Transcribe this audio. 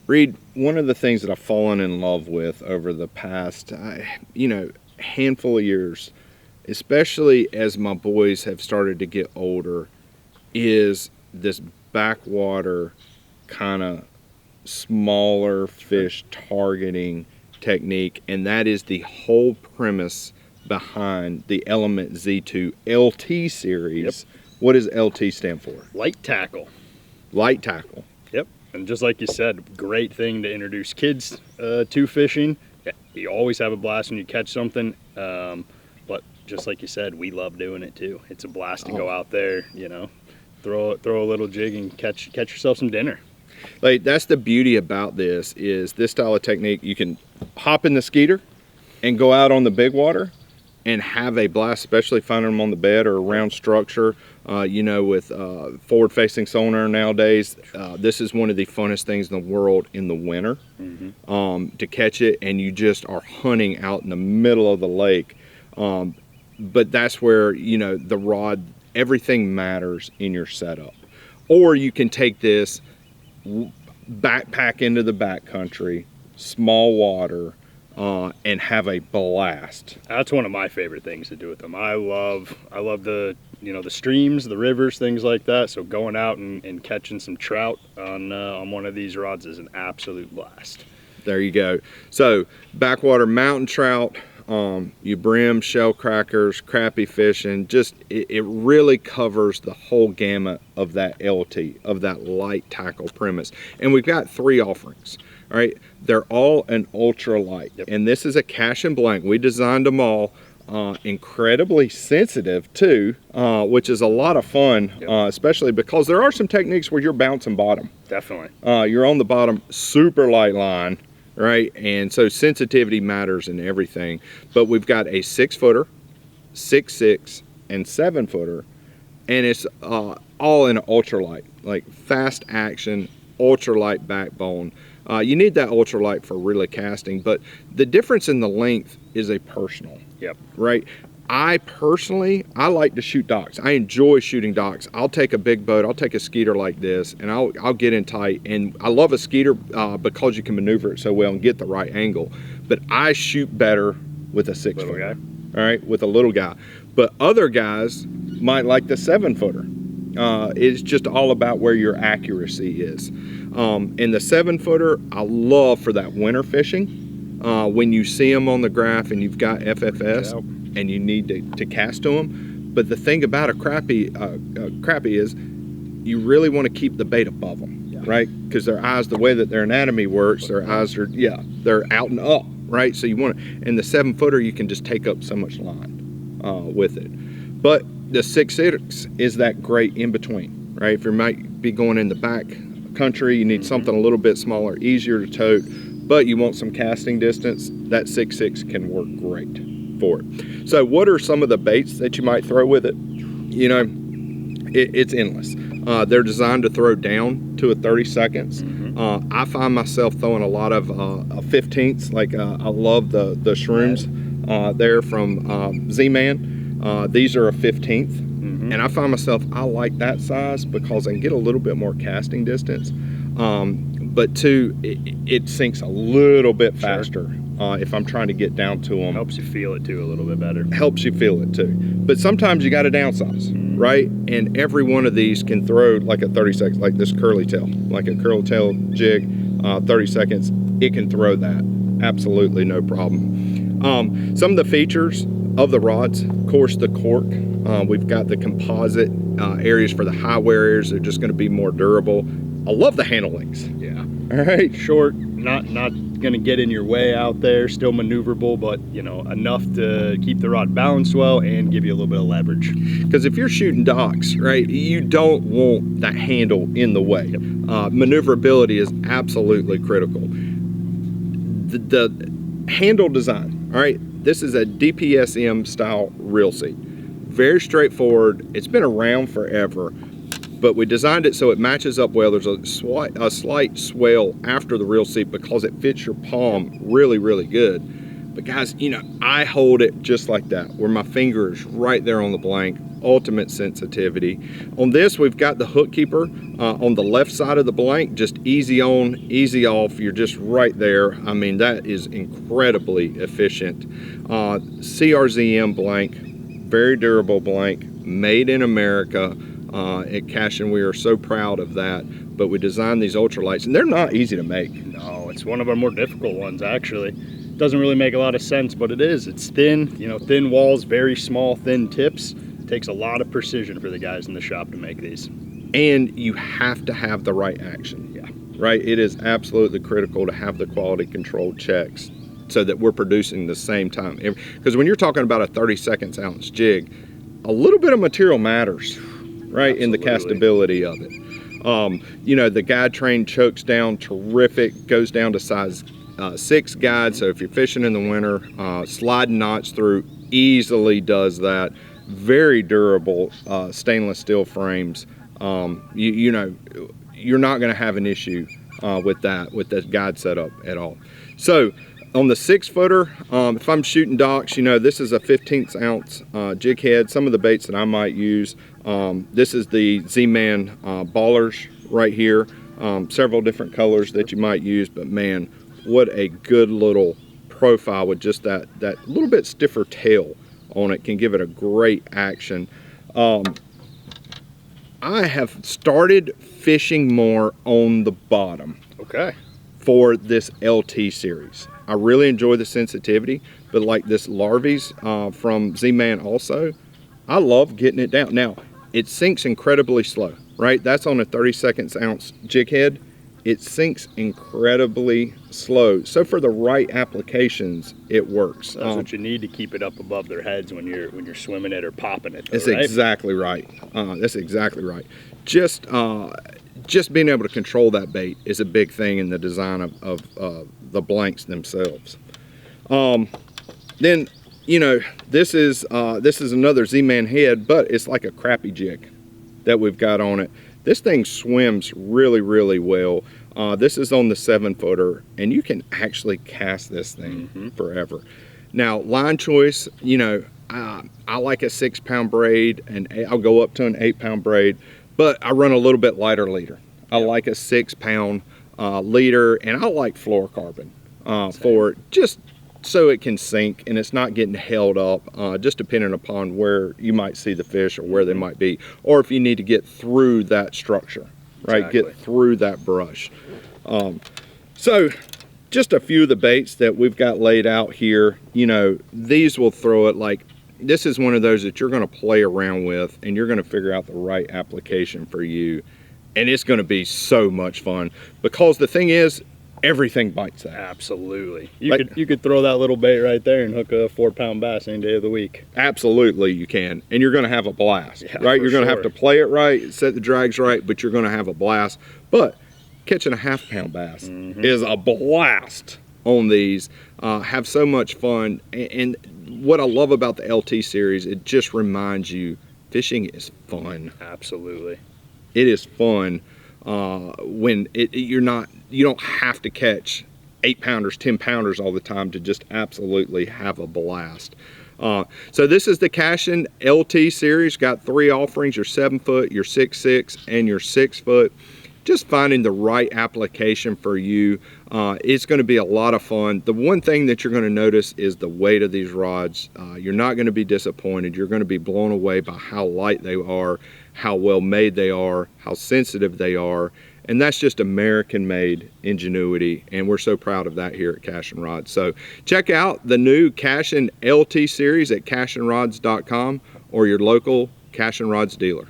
Reed, one of the things that I've fallen in love with over the past, handful of years, especially as my boys have started to get older, is this backwater kind of smaller fish targeting technique, and that is the whole premise behind the Element Z2 LT series. Yep. What does LT stand for? Light tackle. Light tackle. Yep. And just like you said, great thing to introduce kids to fishing. Yeah, you always have a blast when you catch something. But just like you said, we love doing it too. It's a blast to go out there, throw a little jig and catch yourself some dinner. Like, that's the beauty about this style of technique. You can hop in the skeeter and go out on the big water and have a blast, especially finding them on the bed or around structure. With forward-facing sonar nowadays, this is one of the funnest things in the world in the winter, to catch it, and you just are hunting out in the middle of the lake. But that's where, the rod, everything matters in your setup. Or you can take this, backpack into the backcountry, small water, and have a blast. That's one of my favorite things to do with them. I love the the streams, the rivers, things like that. So going out and catching some trout on one of these rods is an absolute blast. There you go. So backwater mountain trout, you brim, shell crackers, crappie fishing, just it really covers the whole gamut of that LT, of that light tackle premise. And we've got 3 offerings. All right, they're all an ultra light. Yep. And this is a Cashion blank. We designed them all incredibly sensitive too, which is a lot of fun. Yep. Especially because there are some techniques where you're bouncing bottom. Definitely. You're on the bottom, super light line, right? And so sensitivity matters in everything. But we've got a 6-footer, 6.6, and 7-footer, and it's all in ultralight, like fast action, ultralight backbone. You need that ultralight for really casting, but the difference in the length is a personal. Yep. Right? I like to shoot docks. I enjoy shooting docks. I'll take a big boat, I'll take a skeeter like this, and I'll get in tight. And I love a skeeter because you can maneuver it so well and get the right angle. But I shoot better with a 6-footer. All right, with a little guy. But other guys might like the 7-footer. It's just all about where your accuracy is. And the 7-footer, I love for that winter fishing. When you see them on the graph and you've got FFS and you need to cast to them. But the thing about a crappie is you really want to keep the bait above them, right? Because their eyes, the way that their anatomy works, their eyes are, they're out and up, right? So you want to, and the 7-footer, you can just take up so much line with it. But the 6.6 is that great in between, right? If you might be going in the back country, you need something a little bit smaller, easier to tote, but you want some casting distance, that 6.6 can work great for it. So what are some of the baits that you might throw with it? It's endless. They're designed to throw down to a 30 seconds. I find myself throwing a lot of 15ths, like I love the shrooms there from Z-Man. These are a 15th. And I find myself, I like that size because I can get a little bit more casting distance. But two, it sinks a little bit faster if I'm trying to get down to them. Helps you feel it too a little bit better. Helps you feel it too. But sometimes you got to downsize, right? And every one of these can throw like a 30 seconds, like this curly tail, like a curly tail jig, 30 seconds. It can throw that, absolutely no problem. Some of the features of the rods, of course, the cork. We've got the composite areas for the high wear areas. They're just going to be more durable. I love the handle lengths. Yeah. All right. Short, not going to get in your way out there, still maneuverable, but enough to keep the rod balanced well and give you a little bit of leverage. Because if you're shooting docks, right, you don't want that handle in the way. Yep. Maneuverability is absolutely critical. The handle design, all right, this is a DPSM style reel seat. Very straightforward. It's been around forever, but we designed it so it matches up well. There's a slight swell after the reel seat because it fits your palm really, really good. But guys, I hold it just like that, where my finger is right there on the blank ultimate sensitivity. On this, we've got the hook keeper on the left side of the blank, just easy on, easy off. You're just right there. I mean, that is incredibly efficient. CRZM blank, very durable blank, made in America. At Cashion, we are so proud of that. But we designed these ultralights, and they're not easy to make. No, it's one of our more difficult ones, actually. Doesn't really make a lot of sense, but it is. It's thin, you know, thin walls, very small, thin tips. It takes a lot of precision for the guys in the shop to make these. And you have to have the right action. Yeah. Right? It is absolutely critical to have the quality control checks so that we're producing the same time. Because when you're talking about a 32 ounce jig, a little bit of material matters, right? Absolutely. In the castability of it. You know, the guide train chokes down terrific, goes down to size 6 guide. So if you're fishing in the winter, sliding knots through easily does that. Very durable stainless steel frames. You know, you're not going to have an issue with that guide setup at all. So on the 6 footer, if I'm shooting docks, you know, this is a 15th ounce jig head. Some of the baits that I might use, this is the Z-Man ballers right here. Several different colors that you might use, but man, what a good little profile with just that little bit stiffer tail on it can give it a great action. I have started fishing more on the bottom. Okay. For this LT series. I really enjoy the sensitivity, but like this Larvies from Z-Man also, I love getting it down. Now, it sinks incredibly slow, right? That's on a 32 ounce jig head. It sinks incredibly slow. So for the right applications, it works. That's what you need to keep it up above their heads when you're swimming it or popping it. That's right? exactly right. That's exactly right. Just being able to control that bait is a big thing in the design of the blanks themselves. Then, you know, this is another Z-Man head, but it's like a crappie jig that we've got on it. This thing swims really, really well. This is on the 7 footer, and you can actually cast this thing forever. Now, line choice, you know, I like a 6-pound braid, and I'll go up to an 8-pound braid, but I run a little bit lighter leader. I like a 6-pound leader, and I like fluorocarbon for it, just so it can sink and it's not getting held up, just depending upon where you might see the fish or where they might be, or if you need to get through that structure, right? Exactly. Get through that brush. So just a few of the baits that we've got laid out here, you know, these will throw it. Like, this is one of those that you're going to play around with and you're going to figure out the right application for you. And it's going to be so much fun, because the thing is, everything bites that. Absolutely. You could throw that little bait right there and hook a 4-pound bass any day of the week. Absolutely you can. And you're going to have a blast, yeah, right? You're going to sure. have to play it right, set the drags right, but you're going to have a blast. But catching a 1/2-pound bass is a blast on these. Have so much fun. And what I love about the LT series, it just reminds you fishing is fun. Absolutely. It is fun when you don't have to catch 8-pounders, 10-pounders all the time to just absolutely have a blast. So this is the Cashion LT series. Got 3 offerings: your 7-foot, your 6.6, and your 6-foot. Just finding the right application for you. It's going to be a lot of fun. The one thing that you're going to notice is the weight of these rods. You're not going to be disappointed. You're going to be blown away by how light they are, how well made they are, how sensitive they are. And that's just American made ingenuity, and we're so proud of that here at Cashion Rods. So check out the new Cashion LT series at cashionrods.com or your local Cashion Rods dealer.